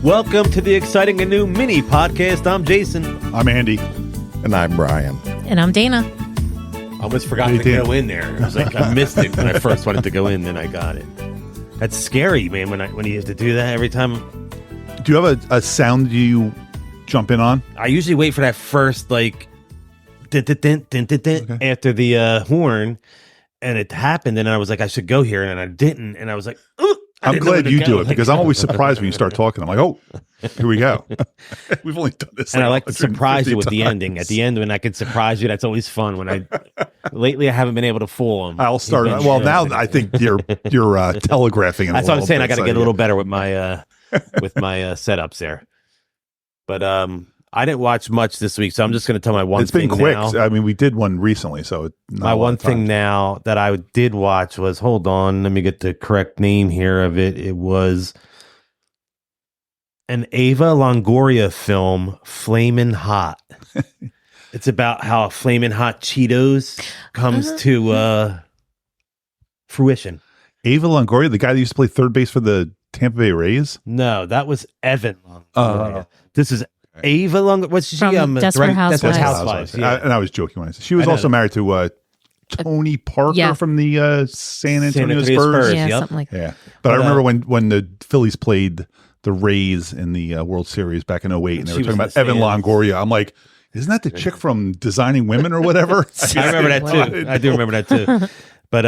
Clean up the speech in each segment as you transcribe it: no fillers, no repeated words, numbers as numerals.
Welcome to the exciting and new mini podcast. I'm Jason. I'm Andy. And I'm Brian. And I'm Dana. I almost forgot to go in there. I was like, I missed it when I first wanted to go in, then I got it. That's scary, man, when you have to do that every time. Do you have a sound you jump in on? I usually wait for that first, like, din, din, din, din, din, din, after the horn, and it happened, and I was like, I should go here, and I didn't, and I was like, ooh. I'm glad you do it because I'm always surprised when you start talking. I'm like, oh, here we go. We've only done this. And I like to surprise you with the ending. At the end, when I can surprise you, that's always fun. Lately, I haven't been able to fool them. I'll start. Well, now I think you're telegraphing. That's what I'm saying. I got to get a little better with my setups there. But I didn't watch much this week, so I'm just going to tell my one thing. It's been quick. Now. I mean, we did one recently, so my one thing now that I did watch was, hold on, let me get the correct name here of it. It was an Ava Longoria film, Flamin' Hot. It's about how Flamin' Hot Cheetos comes to fruition. Ava Longoria, the guy that used to play third base for the Tampa Bay Rays? No, that was Evan Longoria. This is Ava Longoria. What's she? Desperate Housewives. Desperate Housewives. Yeah. And I was joking when I said she was also married to Tony Parker from the San Antonio Spurs. Yeah, something like that. Yeah, but I remember when the Phillies played the Rays in the World Series back in 2008, and they were talking about Evan Longoria. I'm like, isn't that the chick from Designing Women or whatever? I remember that too. I do remember that too. But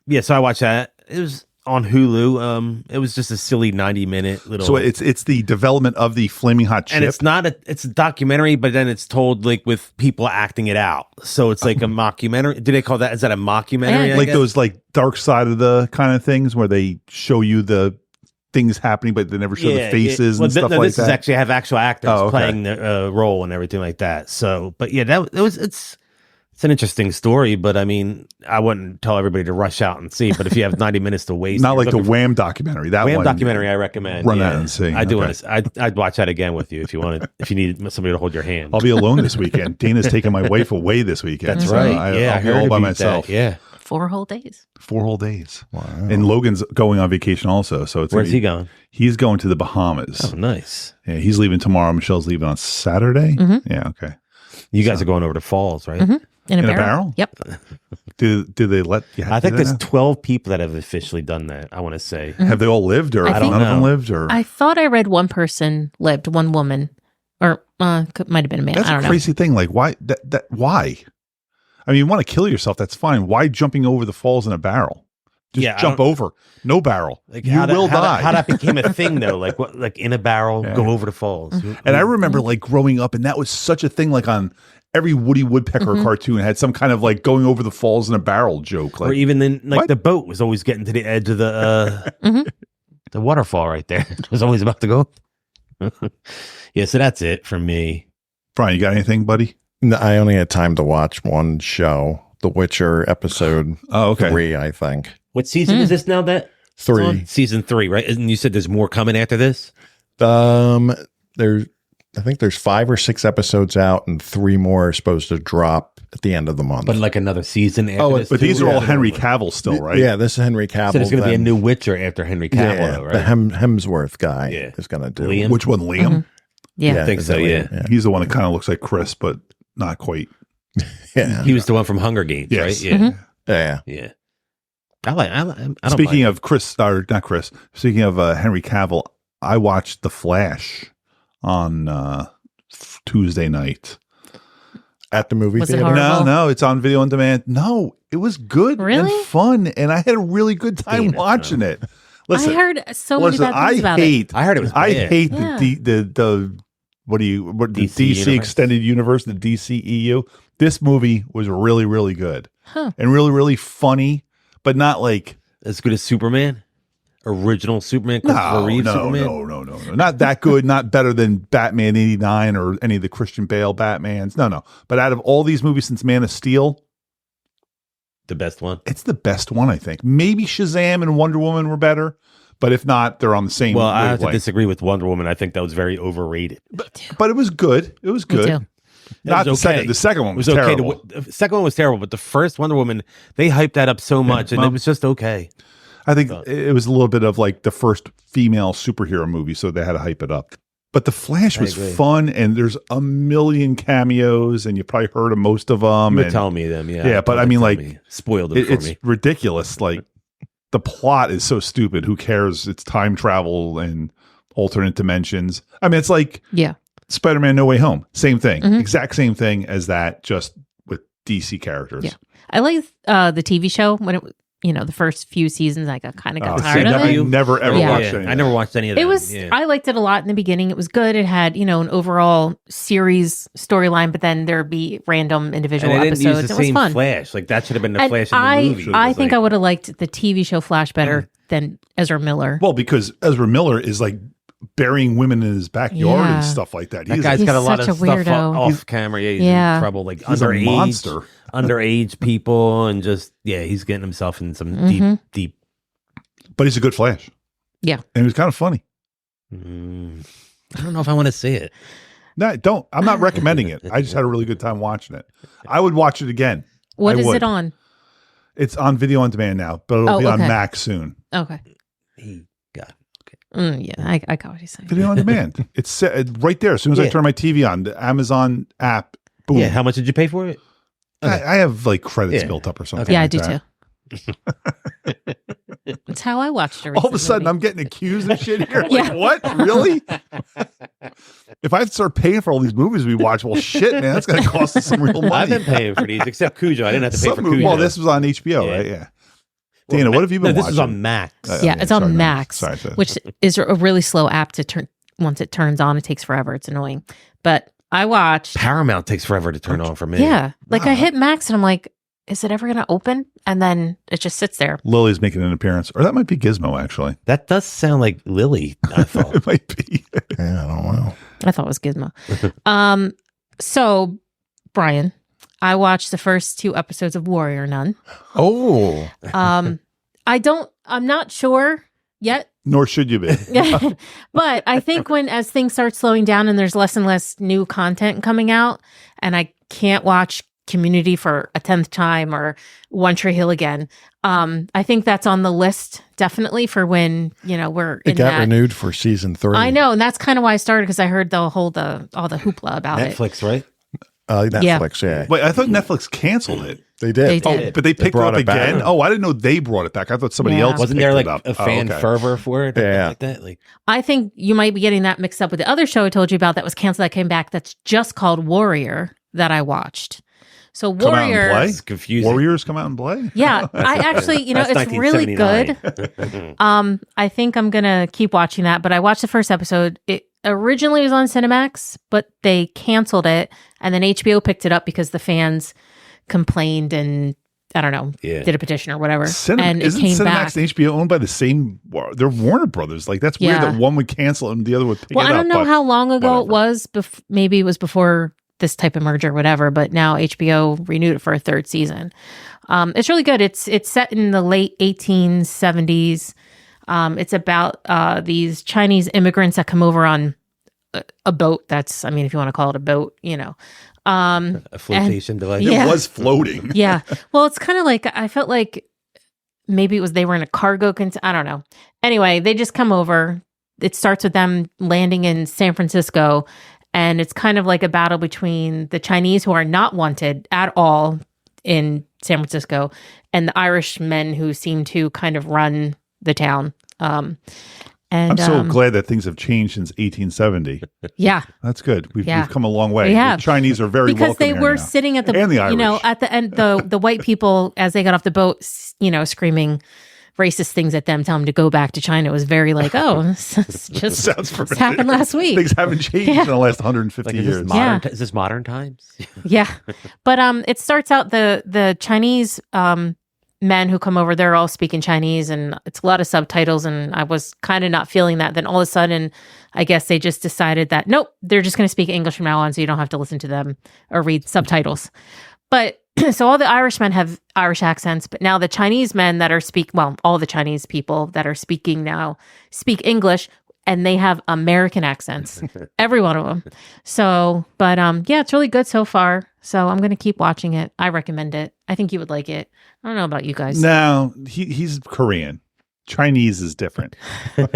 yeah, so I watched that. It was on Hulu. It was just a silly 90-minute little. So it's the development of the Flaming Hot chip, and it's a documentary, but then it's told like with people acting it out. So it's like a mockumentary. Do they call that? Is that a mockumentary? Like those like Dark Side of the kind of things where they show you the things happening, but they never show the faces and stuff like that. This is actually have actual actors playing the role and everything like that. So, but yeah, it's an interesting story, but I mean, I wouldn't tell everybody to rush out and see. But if you have 90 minutes to waste, not like the Wham documentary. That Wham one documentary, I recommend. Run out and see. I do want to. I'd watch that again with you if you wanted. If you need somebody to hold your hand. I'll be alone this weekend. Dana's taking my wife away this weekend. That's right. I'll be all by myself. That. Yeah, 4 whole days. 4 whole days. Wow. And Logan's going on vacation also. So it's where's he going? He's going to the Bahamas. Oh, nice. Yeah, he's leaving tomorrow. Michelle's leaving on Saturday. Mm-hmm. Yeah. Okay. You guys are going over to Falls, right? Mm-hmm. In a barrel? Yep. Do they let you have I think there's now? 12 people that have officially done that, I want to say. Mm-hmm. Have they all lived, or none of them lived? Or I thought I read one person lived, one woman, or might have been a man. That's I don't a crazy thing. Like, why? Why? I mean, you want to kill yourself, that's fine. Why jumping over the falls in a barrel? Just jump over. No barrel. Like you will die. How that became a thing, though? Like what? Like in a barrel, go over the falls. And I remember like growing up, and that was such a thing. Like on every Woody Woodpecker cartoon had some kind of like going over the falls in a barrel joke. Like, or even then, like the boat was always getting to the edge of the the waterfall right there. It was always about to go. Yeah, so that's it for me. Brian, you got anything, buddy? No, I only had time to watch one show, The Witcher episode 3, I think. What season is this now? That 3. Season 3, right? And you said there's more coming after this? I think there's 5 or 6 episodes out, and 3 more are supposed to drop at the end of the month. But like another season after this? But these are all Henry Cavill still, right? Yeah, this is Henry Cavill. So there's going to be a new Witcher after Henry Cavill, right? The Hemsworth guy is going to do. Liam? Which one, Liam? Mm-hmm. Yeah, I think so, yeah. He's the one that kind of looks like Chris, but not quite. Yeah. He was the one from Hunger Games, right? Yeah. Mm-hmm. Yeah. Speaking of Chris, or not Chris, speaking of Henry Cavill, I watched The Flash on Tuesday night. At the movie Was it theater? horrible? No, it's on video on demand. No, it was good and fun, and I had a really good time watching it. Listen, I heard so many bad things about it. I heard it was bad. I hate the DC Extended Universe, the DCEU. This movie was really, really good and really, really funny, but not like as good as Superman. Original Superman, Superman? No, not that good. Not better than Batman '89 or any of the Christian Bale Batmans. No. But out of all these movies since Man of Steel, the best one. It's the best one, I think. Maybe Shazam and Wonder Woman were better, but if not, they're on the same. Well, I have to disagree with Wonder Woman. I think that was very overrated. But it was good. It was good. Not the second. The second one was terrible. The second one was terrible, but the first Wonder Woman, they hyped that up so much, and it was just okay. I think it was a little bit of like the first female superhero movie, so they had to hype it up. But The Flash was fun, and there's a million cameos, and you probably heard of most of them. You were telling me them, yeah. Yeah, but I mean, like, spoiled it for it's me. ridiculous. Like, the plot is so stupid. Who cares? It's time travel and alternate dimensions. I mean, it's like Spider-Man No Way Home. Same thing. Exact same thing as that, just with DC characters. Yeah. I like the TV show when it, the first few seasons, I got tired of it. I never ever watched any. I never watched any of that. It was. I liked it a lot in the beginning. It was good. It had an overall series storyline, but then there'd be random individual episodes. Use the it was same fun. Flash. Like that should have been the Flash in the movie. I think I would have liked the TV show Flash better than Ezra Miller. Well, because Ezra Miller is like burying women in his backyard and stuff like that. That guy's got a lot of stuff off camera. Yeah, he's in trouble. Like he's a monster. Underage people, and just he's getting himself in some deep. But he's a good Flash. Yeah, and he was kind of funny. I don't know if I want to see it. No, don't. I'm not recommending it. I just had a really good time watching it. I would watch it again. What is it on? It's on video on demand now, but it'll be on Max soon. Okay. Yeah, I got what he's saying. Video on demand. It's right there. As soon as I turn my TV on, the Amazon app. Boom. Yeah. How much did you pay for it? Okay. I have like credits built up or something. Okay. Yeah, like I do that. too. That's how I watched it. All of a sudden, I'm getting accused of shit here. Like, what? Really? If I have to start paying for all these movies we watch, well, shit, man, that's going to cost us some real money. I've been paying for these, except Cujo. I didn't have to pay for Cujo. Well, this was on HBO, right? Yeah. Dana, what have you been watching? This is on Max. It's on Max, which is a really slow app to turn. Once it turns on, it takes forever. It's annoying. But I watched. Paramount takes forever to turn on for me. Yeah. Like I hit Max and I'm like, is it ever going to open? And then it just sits there. Lily's making an appearance. Or that might be Gizmo, actually. That does sound like Lily, I thought. It might be. Yeah, I don't know. I thought it was Gizmo. So, Brian, I watched the first 2 episodes of Warrior Nun. Oh. I'm not sure yet. Nor should you be. But I think as things start slowing down and there's less and less new content coming out, and I can't watch Community for a 10th time or One Tree Hill again, I think that's on the list definitely for when we're it got renewed for season 3. I know, and that's kind of why I started, because I heard all the hoopla about Netflix, right? Netflix, yeah. Wait, I thought Netflix canceled it. They did. They did. Oh, but they picked it up again? Oh, I didn't know they brought it back. I thought somebody else Wasn't picked there like it up. a fan fervor for it? Yeah. Like that? Like, I think you might be getting that mixed up with the other show I told you about that was canceled that came back that's just called Warrior that I watched. So Warrior, it's confusing. Warriors come out and play? Yeah, I actually, it's really good. I think I'm gonna keep watching that, but I watched the first episode. It originally was on Cinemax, but they canceled it, and then HBO picked it up because the fans complained and I don't know, did a petition or whatever. And isn't it came Cinemax back. and HBO owned by the same? They're Warner Brothers. Like that's weird that one would cancel and the other would pick it up. Well, I don't know how long ago it was. Maybe it was before this type of merger or whatever, but now HBO renewed it for a 3rd season. It's really good. It's set in the late 1870s. It's about these Chinese immigrants that come over on a boat. If you want to call it a boat, a flotation device. It was floating. Yeah. Well, it's kind of like, I felt like maybe they were in a cargo I don't know. Anyway, they just come over. It starts with them landing in San Francisco. And it's kind of like a battle between the Chinese, who are not wanted at all in San Francisco, and the Irish men who seem to kind of run the town. And I'm so glad that things have changed since 1870. Yeah, that's good. We've come a long way. We have. The Chinese are very because they were sitting at the and the Irish. At the end, the white people, as they got off the boat, screaming racist things at them, tell them to go back to China. It was very like, this just sounds happened last week. Things haven't changed in the last 150 years. Is this modern times? Yeah. But it starts out the Chinese men who come over, they're all speaking Chinese, and it's a lot of subtitles, and I was kind of not feeling that. Then all of a sudden, I guess they just decided that, nope, they're just going to speak English from now on, so you don't have to listen to them or read subtitles. But so all the Irishmen have Irish accents, but now the Chinese men that are all the Chinese people that are speaking now speak English, and they have American accents, every one of them. So, but it's really good so far. So I'm going to keep watching it. I recommend it. I think you would like it. I don't know about you guys. No, he's Korean. Chinese is different.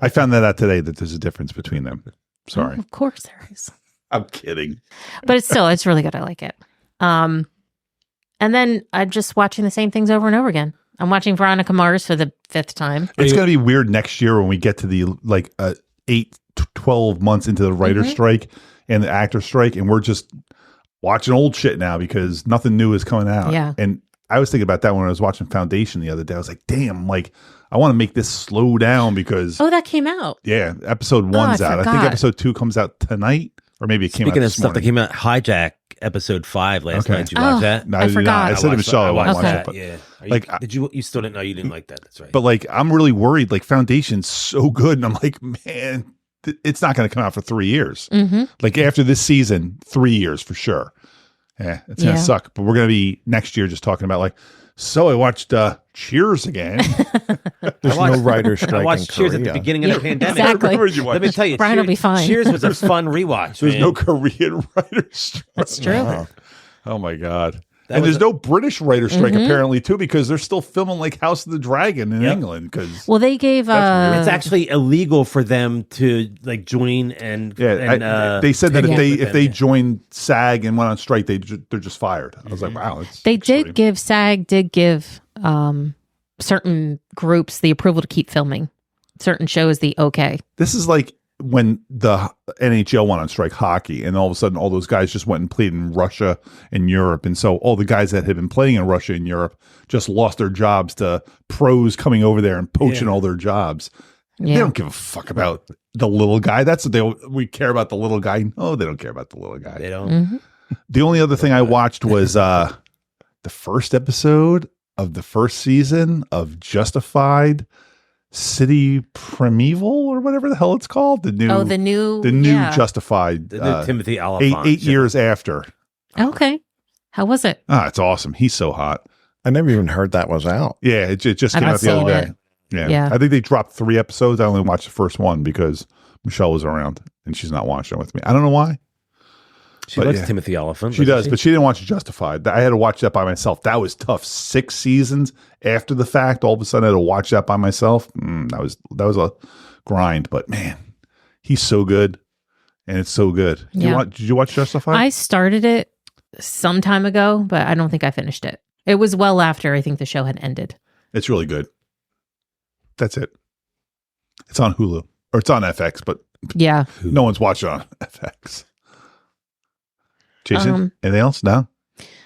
I found that out today that there's a difference between them. Sorry. Oh, of course there is. I'm kidding. But it's really good. I like it. And then I'm just watching the same things over and over again. I'm watching Veronica Mars for the 5th time. It's going to be weird next year when we get to the 8 to 12 months into the writer's strike and the actor strike, and we're just watching old shit now because nothing new is coming out. Yeah. And I was thinking about that when I was watching Foundation the other day. I was like, damn, I want to make this slow down because... Oh, that came out. Yeah, episode 1's out. I think episode 2 comes out tonight, or maybe it came out Speaking of this stuff morning. that came out, Hijack episode 5 last night. Did you watch that? No, I forgot. I said to Michelle I wouldn't watch that. it. But Yeah. Did you still didn't know you didn't like that? That's right. But I'm really worried. Foundation's so good, and I'm like, man, it's not going to come out for 3 years. After this season, 3 years for sure. Yeah, it's going to suck. But we're going to be next year just talking about so I watched Cheers again. There's no writer's strike. I watched Cheers at the beginning of the pandemic. Exactly. Let me tell you, Brian will be fine. Cheers was a fun rewatch. There's no Korean writer's strike. That's true. No. Oh my God. And there's no British writer's strike apparently too, because they're still filming House of the Dragon in England. Because they gave it's actually illegal for them to join and they said that if they joined SAG and went on strike, they're just fired. I was like, wow. They did give SAG certain groups the approval to keep filming certain shows. The okay. This is when the NHL went on strike, hockey, and all of a sudden all those guys just went and played in Russia and Europe. And so all the guys that had been playing in Russia and Europe just lost their jobs to pros coming over there and poaching all their jobs. They don't give a fuck about the little guy. That's what we care about, the little guy. No, they don't care about the little guy. They don't. The only other thing I watched was the first episode of the first season of Justified City Primeval or whatever the hell it's called. The new Justified. The new Timothy Olyphant. 8 years after. Okay. How was it? It's awesome. He's so hot. I never even heard that was out. Yeah, it just came out the other day. Yeah. I think they dropped 3 episodes. I only watched the first one because Michelle was around and she's not watching it with me. I don't know why. She likes Timothy Olyphant. She does, but she didn't watch Justified. I had to watch that by myself. That was tough. 6 seasons after the fact. All of a sudden, I had to watch that by myself. That was a grind. But man, he's so good, and it's so good. Did you watch Justified? I started it some time ago, but I don't think I finished it. It was well after I think the show had ended. It's really good. That's it. It's on Hulu or it's on FX, but no one's watching on FX. Jason, anything else? No?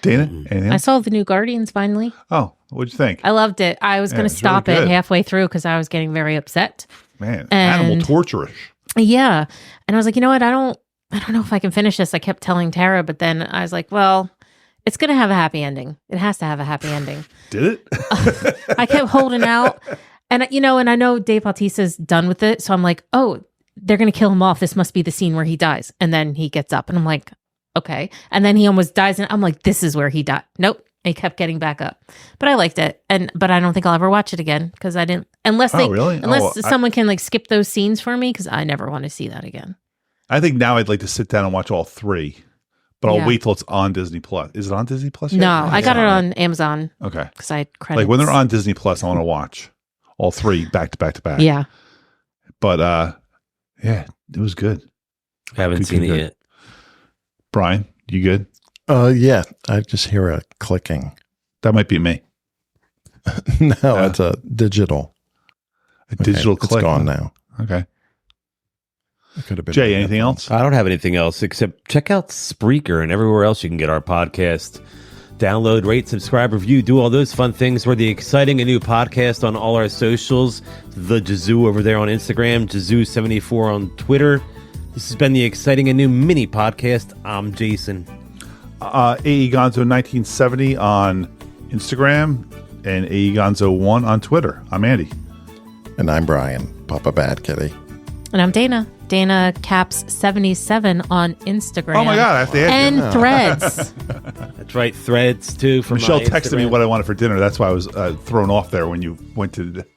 Dana, anything else? I saw the new Guardians finally. Oh, what'd you think? I loved it. I was going to stop it halfway through because I was getting very upset. Man, animal torture-ish. Yeah. And I was like, you know what? I don't know if I can finish this. I kept telling Tara, but then I was like, well, it's going to have a happy ending. It has to have a happy ending. Did it? I kept holding out. And, and I know Dave Bautista's done with it. So I'm like, oh, they're going to kill him off. This must be the scene where he dies. And then he gets up and I'm like, okay. And then he almost dies. And I'm like, this is where he died. Nope. He kept getting back up. But I liked it. But I don't think I'll ever watch it again because I didn't, unless someone can skip those scenes for me because I never want to see that again. I think now I'd like to sit down and watch all 3, but I'll wait till it's on Disney Plus. Is it on Disney Plus yet? No, I got it on Amazon. Okay. Because I had credits. When they're on Disney Plus, I want to watch all 3 back to back to back. Yeah. But it was good. I haven't seen it yet. Brian, you good? Yeah. I just hear a clicking. That might be me. No, it's a digital. Digital click. It's gone now. Okay. It could have been. Jay, anything else? I don't have anything else except check out Spreaker and everywhere else you can get our podcast. Download, rate, subscribe, review, do all those fun things. We're the exciting and new podcast on all our socials. The Jazoo over there on Instagram, Jazoo74 on Twitter. This has been the exciting and new mini podcast. I'm Jason. AE Gonzo 1970 on Instagram and AE Gonzo 1 on Twitter. I'm Andy. And I'm Brian, Papa Bad Kitty. And I'm Dana. Dana Caps 77 on Instagram. Oh my God, I have to add and Threads. That's right, Threads too. From Michelle texted me what I wanted for dinner. That's why I was thrown off there when you went to the